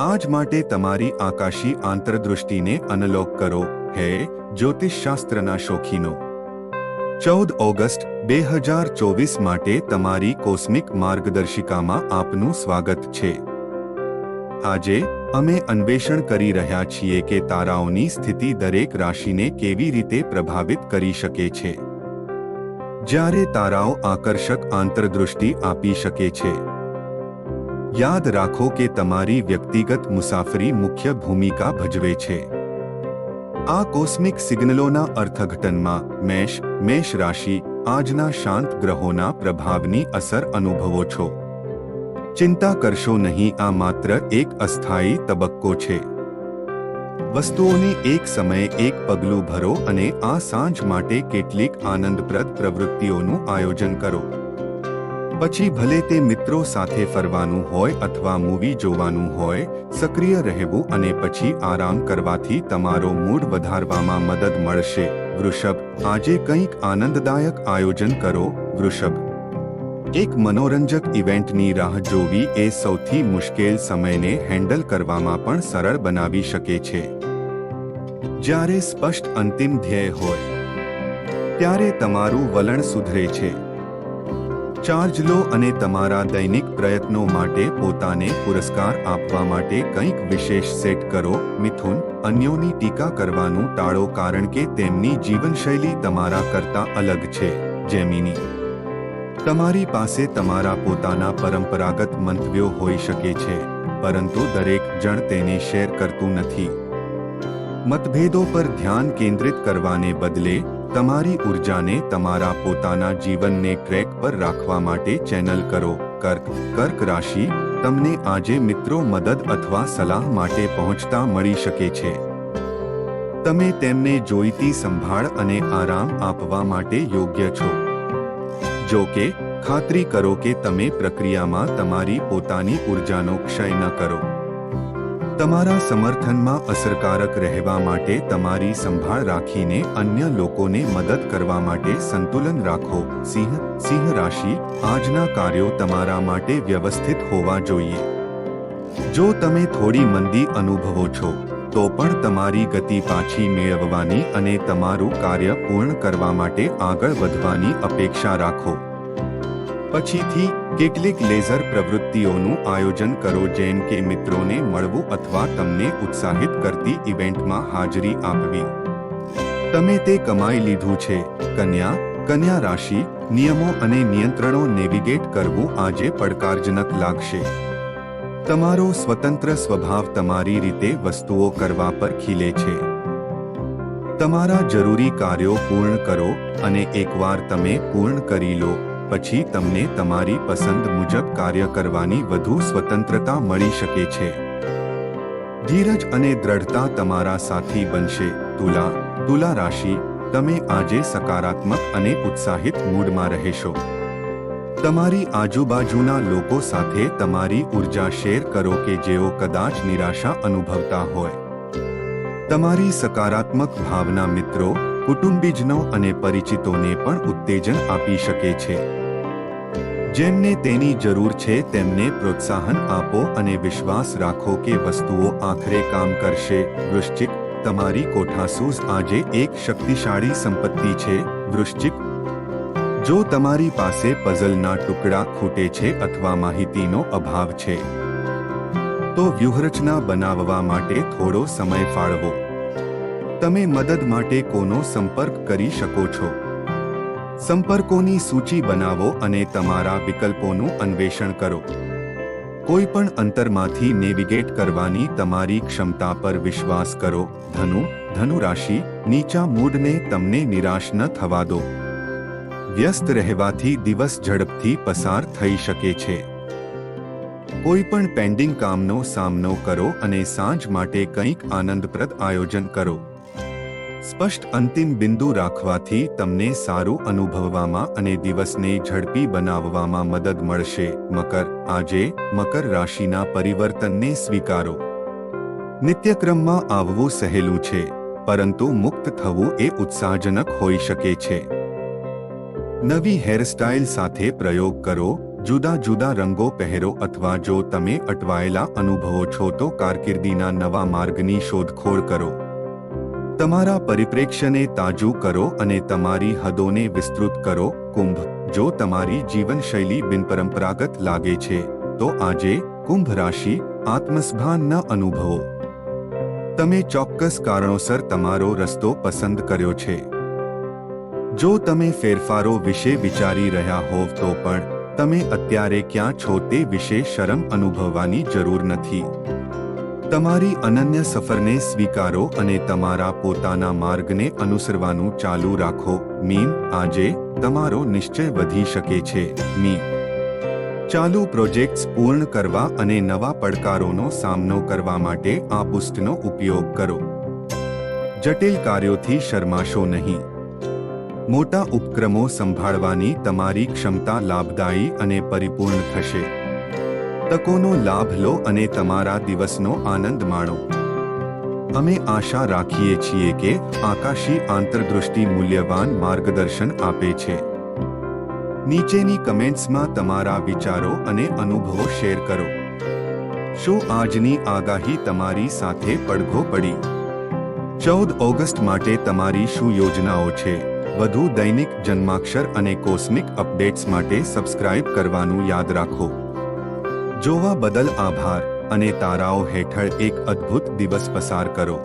આજ માટે તમારી આકાશી આંતરદૃષ્ટિને અનલોક કરો, હે જ્યોતિષશાસ્ત્રના શોખીનો। 14 ઓગસ્ટ 2024 માટે તમારી કોસ્મિક માર્ગદર્શિકામાં આપનું સ્વાગત છે। આજે અમે અન્વેષણ કરી રહ્યા છીએ કે તારાઓની સ્થિતિ દરેક રાશિને કેવી રીતે પ્રભાવિત કરી શકે છે। જ્યારે તારાઓ આકર્ષક આંતરદૃષ્ટિ આપી શકે છે, યાદ રાખો કે તમારી વ્યક્તિગત મુસાફરી મુખ્ય ભૂમિકા ભજવે છે। આ કોસ્મિક સિગ્નલોના અર્થઘટનમાં મેષ રાશિ આજના શાંત ગ્રહોના પ્રભાવની અસર અનુભવો છો। ચિંતા કરશો નહીં, આ માત્ર એક અસ્થાયી તબક્કો છે। વસ્તુઓને એક સમયે એક પગલું ભરો અને આ સાંજ માટે કેટલીક આનંદપ્રદ પ્રવૃત્તિઓનું આયોજન કરો। પછી ભલે તે મિત્રો સાથે ફરવાનું હોય અથવા મૂવી જોવાનું હોય, સક્રિય રહેવું અને પછી આરામ કરવાથી તમારો મૂડ વધારવામાં મદદ મળશે। વૃષભ, આજે કંઈક આનંદદાયક આયોજન કરો। વૃષભ, એક મનોરંજક ઇવેન્ટની રાહ જોવી એ સૌથી મુશ્કેલ સમયને હેન્ડલ કરવામાં પણ સરળ બનાવી શકે છે। જ્યારે સ્પષ્ટ અંતિમ ધ્યેય હોય, ત્યારે તમારું વલણ સુધરે છે। ચાર્જ લો અને તમારા દૈનિક પ્રયત્નો માટે પોતાને પુરસ્કાર આપવા માટે કંઈક વિશેષ સેટ કરો। મિથુન, અન્યોની ટીકા કરવાનું ટાળો કારણ કે તેમની જીવનશૈલી તમારા કરતાં અલગ છે। જેમિની, તમારી પાસે તમારા પોતાના પરંપરાગત મંતવ્યો હોઈ શકે છે, પરંતુ દરેક જણ તેને શેર કરતું નથી। મતભેદો પર ધ્યાન કેન્દ્રિત કરવાને બદલે તમારી ઉર્જાને તમારા પોતાના જીવનને ટ્રેક પર રાખવા માટે ચેનલ કરો। કર્ક રાશિ, તમને આજે મિત્રો મદદ અથવા સલાહ માટે પહોંચતા મળી શકે છે। તમે તેમને જોઈતી સંભાળ અને આરામ આપવા માટે યોગ્ય છો। જો કે, ખાતરી કરો કે તમે પ્રક્રિયામાં તમારી પોતાની ઉર્જાનો ક્ષય ન કરો। તમારા સમર્થનમાં અસરકારક રહેવા માટે તમારી સંભાળ રાખીને અન્ય લોકોને મદદ કરવા માટે સંતુલન રાખો। સિંહ રાશિ, આજના કાર્યો તમારા માટે વ્યવસ્થિત હોવા જોઈએ। જો તમે થોડી મંદી અનુભવો છો, તો પણ તમારી ગતિ પાછી મેળવવાની અને તમારું કાર્ય પૂર્ણ કરવા માટે આગળ વધવાની અપેક્ષા રાખો। પછીથી કેટલીક લેઝર પ્રવૃત્તિઓનું આયોજન કરો, જેમ કે મિત્રોને મળવું અથવા તમને ઉત્સાહિત કરતી ઇવેન્ટમાં હાજરી આપવી। તમે તે કમાઈ લીધું છે। કન્યા રાશિ, નિયમો અને નિયંત્રણો નેવિગેટ કરવું આજે પડકારજનક લાગશે। તમારો સ્વતંત્ર સ્વભાવ તમારી રીતે વસ્તુઓ કરવા પર ખીલે છે। તમારા જરૂરી કાર્યો પૂર્ણ કરો અને એકવાર તમે પૂર્ણ કરી લો, પછી તમને તમારી પસંદ મુજબ કાર્ય કરવાની વધુ સ્વતંત્રતા મળી શકે છે। ધીરજ અને દ્રઢતા તમારા સાથી બનશે। તુલા રાશિ, તમે આજે સકારાત્મક અને ઉત્સાહિત મૂડમાં રહેશો। તમારી આજુબાજુના લોકો સાથે તમારી ઉર્જા શેર કરો કે જેઓ કદાચ નિરાશા અનુભવતા હોય। તમારી સકારાત્મક ભાવના મિત્રો, કુટુંબીજનો અને પરિચિતોને પણ ઉત્તેજન આપી શકે છે। જેમને તેની જરૂર છે તેમને પ્રોત્સાહન આપો અને વિશ્વાસ રાખો કે વસ્તુઓ આખરે કામ કરશે। વૃશ્ચિક, તમારી કોઠાસૂઝ આજે એક શક્તિશાળી સંપત્તિ છે। વૃશ્ચિક, જો તમારી પાસે પઝલના ટુકડા ખૂટે છે અથવા માહિતીનો અભાવ છે, તો વ્યૂહરચના બનાવવા માટે થોડો સમય ફાળવો। તમે મદદ માટે કોનો સંપર્ક કરી શકો છો? સંપર્કોની સૂચિ બનાવો અને તમારા વિકલ્પોનું અન્વેષણ કરો। કોઈ પણ અંતરમાંથી નેવિગેટ કરવાની તમારી ક્ષમતા પર વિશ્વાસ કરો। ધનુ રાશિ, નીચા મૂડને તમને નિરાશ ન થવા દો। વ્યસ્ત રહેવાથી દિવસ ઝડપથી પસાર થઈ શકે છે। કોઈ પણ પેન્ડિંગ કામનો સામનો કરો અને સાંજ માટે કંઈક આનંદપ્રદ આયોજન કરો। સ્પષ્ટ અંતિમ બિંદુ રાખવાથી તમને સારું અનુભવવામાં અને દિવસને ઝડપી બનાવવામાં મદદ મળશે। આજે મકર રાશિના પરિવર્તનને સ્વીકારો। નિત્યક્રમમાં આવવું સહેલું છે, પરંતુ મુક્ત થવું એ ઉત્સાહજનક હોઈ શકે છે। નવી હેરસ્ટાઇલ સાથે પ્રયોગ કરો, જુદા જુદા રંગો પહેરો અથવા જો તમે અટવાયેલા અનુભવો છો તો કારકિર્દીના નવા માર્ગની શોધખોળ કરો. તમારા પરિપ્રેક્ષ્યને તાજું કરો અને તમારી હદોને વિસ્તૃત કરો. કુંભ, જો તમારી જીવનશૈલી બિનપરંપરાગત લાગે છે તો આજે કુંભ રાશિ આત્મસભાન ન અનુભવો. તમે ચોક્કસ કારણોસર તમારો રસ્તો પસંદ કર્યો છે. જો તમે ફેરફારો વિશે વિચારી રહ્યા હોવ તો પણ તમે અત્યારે ક્યાં છો તે વિશે શરમ અનુભવવાની જરૂર નથી. તમારી અનન્ય સફરને સ્વીકારો અને તમારા પોતાના માર્ગને અનુસરવાનું ચાલુ રાખો. મીન, આજે તમારો નિશ્ચય વધી શકે છે. ચાલુ પ્રોજેક્ટ્સ પૂર્ણ કરવા અને નવા પડકારોનો સામનો કરવા માટે આ બુસ્ટનો ઉપયોગ કરો. જટિલ કાર્યોથી શરમાશો નહીં. મોટા ઉપક્રમો સંભાળવાની તમારી ક્ષમતા લાભદાયી અને પરિપૂર્ણ થશે. તકોનો લાભ લો અને તમારા દિવસનો આનંદ માણો. અમે આશા રાખીએ છીએ કે આકાશી આંતરદૃષ્ટિ મૂલ્યવાન માર્ગદર્શન આપે છે. નીચેની કમેન્ટ્સમાં તમારા વિચારો અને અનુભવો શેર કરો. શું આજની આગાહી તમારી સાથે પડઘો પડી? 14 ઓગસ્ટ માટે તમારી શું યોજનાઓ છે? વધુ દૈનિક જન્માક્ષર અને કોસ્મિક અપડેટ્સ માટે સબસ્ક્રાઇબ કરવાનું યાદ રાખો. જોવા બદલ આભાર અને તારાઓ હેઠળ એક અદ્ભુત દિવસ પસાર કરો.